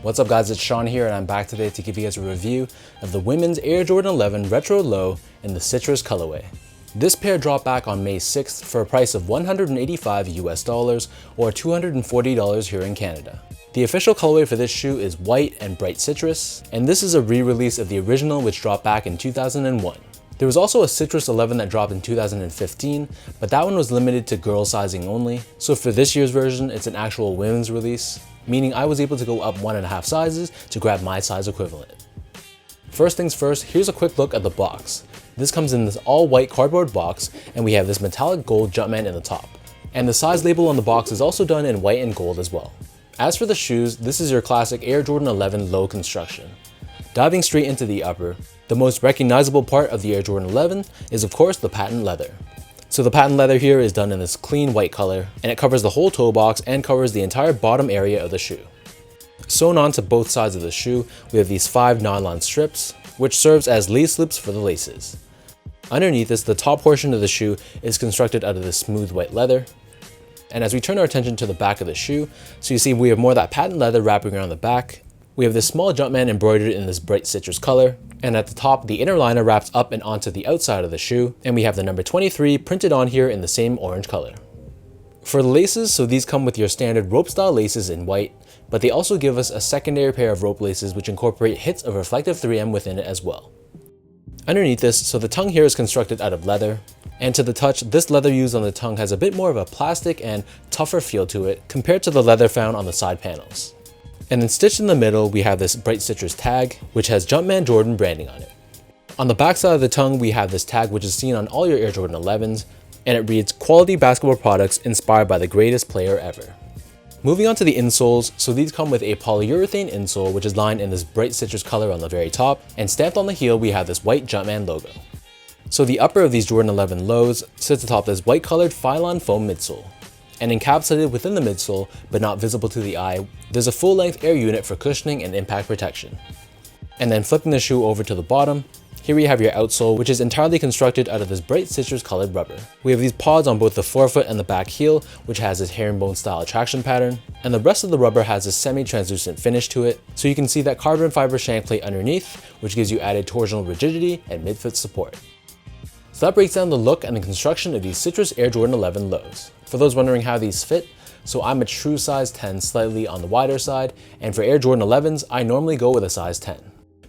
What's up guys, it's Sean here and I'm back today to give you guys a review of the women's Air Jordan 11 Retro Low in the Citrus colorway. This pair dropped back on May 6th for a price of $185 US or $240 here in Canada. The official colorway for this shoe is white and bright citrus, and this is a re-release of the original which dropped back in 2001. There was also a Citrus 11 that dropped in 2015, but that one was limited to girl sizing only. So for this year's version, it's an actual women's release, meaning I was able to go up 1.5 sizes to grab my size equivalent. First things first, here's a quick look at the box. This comes in this all white cardboard box, and we have this metallic gold Jumpman in the top. And the size label on the box is also done in white and gold as well. As for the shoes, this is your classic Air Jordan 11 Low construction. Diving straight into the upper, the most recognizable part of the Air Jordan 11 is of course the patent leather. So the patent leather here is done in this clean white color, and it covers the whole toe box and covers the entire bottom area of the shoe. Sewn onto both sides of the shoe, we have these 5 nylon strips, which serves as lace loops for the laces. Underneath this, the top portion of the shoe is constructed out of this smooth white leather. And as we turn our attention to the back of the shoe, so you see we have more of that patent leather wrapping around the back. We have this small Jumpman embroidered in this bright citrus color, and at the top, the inner liner wraps up and onto the outside of the shoe, and we have the number 23 printed on here in the same orange color. For the laces, so these come with your standard rope style laces in white, but they also give us a secondary pair of rope laces which incorporate hits of reflective 3M within it as well. Underneath this, so the tongue here is constructed out of leather, and to the touch, this leather used on the tongue has a bit more of a plastic and tougher feel to it compared to the leather found on the side panels. And then stitched in the middle, we have this bright citrus tag, which has Jumpman Jordan branding on it. On the back side of the tongue, we have this tag which is seen on all your Air Jordan 11s, and it reads quality basketball products inspired by the greatest player ever. Moving on to the insoles, so these come with a polyurethane insole which is lined in this bright citrus color on the very top, and stamped on the heel we have this white Jumpman logo. So the upper of these Jordan 11 lows sits atop this white colored Phylon foam midsole. And encapsulated within the midsole, but not visible to the eye, there's a full-length air unit for cushioning and impact protection. And then flipping the shoe over to the bottom, here we have your outsole, which is entirely constructed out of this bright citrus colored rubber. We have these pods on both the forefoot and the back heel, which has this herringbone style attraction pattern, and the rest of the rubber has a semi-translucent finish to it, so you can see that carbon fiber shank plate underneath, which gives you added torsional rigidity and midfoot support. So that breaks down the look and the construction of these Citrus Air Jordan 11 lows. For those wondering how these fit, so I'm a true size 10, slightly on the wider side, and for Air Jordan 11s, I normally go with a size 10.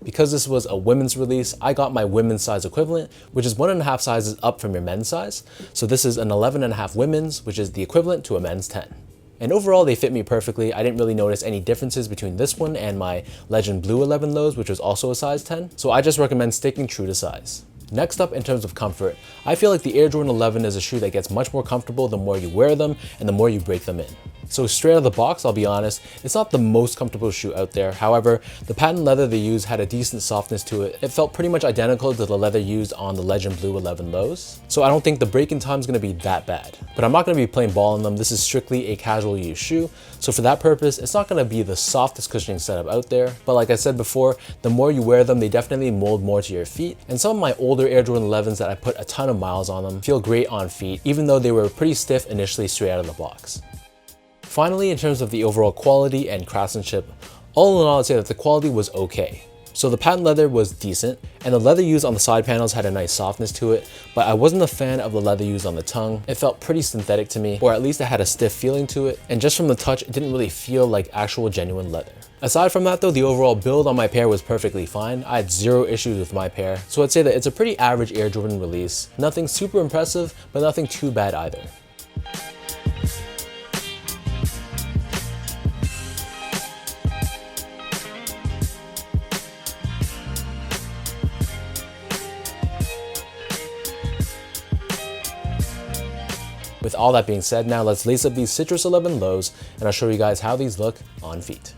Because this was a women's release, I got my women's size equivalent, which is 1.5 sizes up from your men's size. So this is an 11.5 women's, which is the equivalent to a men's 10. And overall, they fit me perfectly. I didn't really notice any differences between this one and my Legend Blue 11 lows, which was also a size 10. So I just recommend sticking true to size. Next up, in terms of comfort, I feel like the Air Jordan 11 is a shoe that gets much more comfortable the more you wear them and the more you break them in. So straight out of the box, I'll be honest, it's not the most comfortable shoe out there. However, the patent leather they used had a decent softness to it. It felt pretty much identical to the leather used on the Legend Blue 11 lows. So I don't think the break-in time is going to be that bad. But I'm not going to be playing ball in them. This is strictly a casual use shoe. So for that purpose, it's not going to be the softest cushioning setup out there. But like I said before, the more you wear them, they definitely mold more to your feet. And some of my older Air Jordan 11s that I put a ton of miles on them feel great on feet, even though they were pretty stiff initially straight out of the box. Finally, in terms of the overall quality and craftsmanship, all in all, I'd say that the quality was okay. So the patent leather was decent, and the leather used on the side panels had a nice softness to it, but I wasn't a fan of the leather used on the tongue. It felt pretty synthetic to me, or at least it had a stiff feeling to it, and just from the touch, it didn't really feel like actual genuine leather. Aside from that though, the overall build on my pair was perfectly fine. I had zero issues with my pair, so I'd say that it's a pretty average Air Jordan release. Nothing super impressive, but nothing too bad either. With all that being said, now let's lace up these Citrus 11 lows, and I'll show you guys how these look on feet.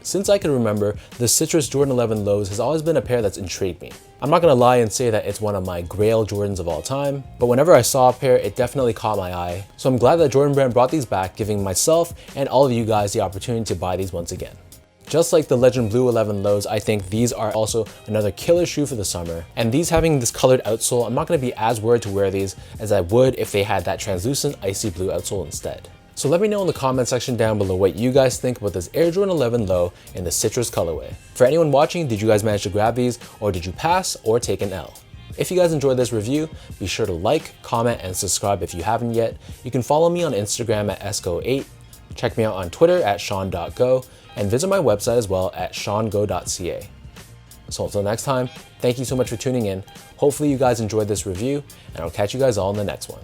Since I can remember, the Citrus Jordan 11 Lows has always been a pair that's intrigued me. I'm not gonna lie and say that it's one of my grail Jordans of all time, but whenever I saw a pair, it definitely caught my eye. So I'm glad that Jordan Brand brought these back, giving myself and all of you guys the opportunity to buy these once again. Just like the Legend Blue 11 Lows, I think these are also another killer shoe for the summer. And these having this colored outsole, I'm not gonna be as worried to wear these as I would if they had that translucent icy blue outsole instead. So let me know in the comment section down below what you guys think about this Air Jordan 11 Low in the Citrus colorway. For anyone watching, did you guys manage to grab these, or did you pass or take an L? If you guys enjoyed this review, be sure to like, comment, and subscribe if you haven't yet. You can follow me on Instagram at esco8, check me out on Twitter at sean.go, and visit my website as well at seango.ca. So until next time, thank you so much for tuning in. Hopefully you guys enjoyed this review, and I'll catch you guys all in the next one.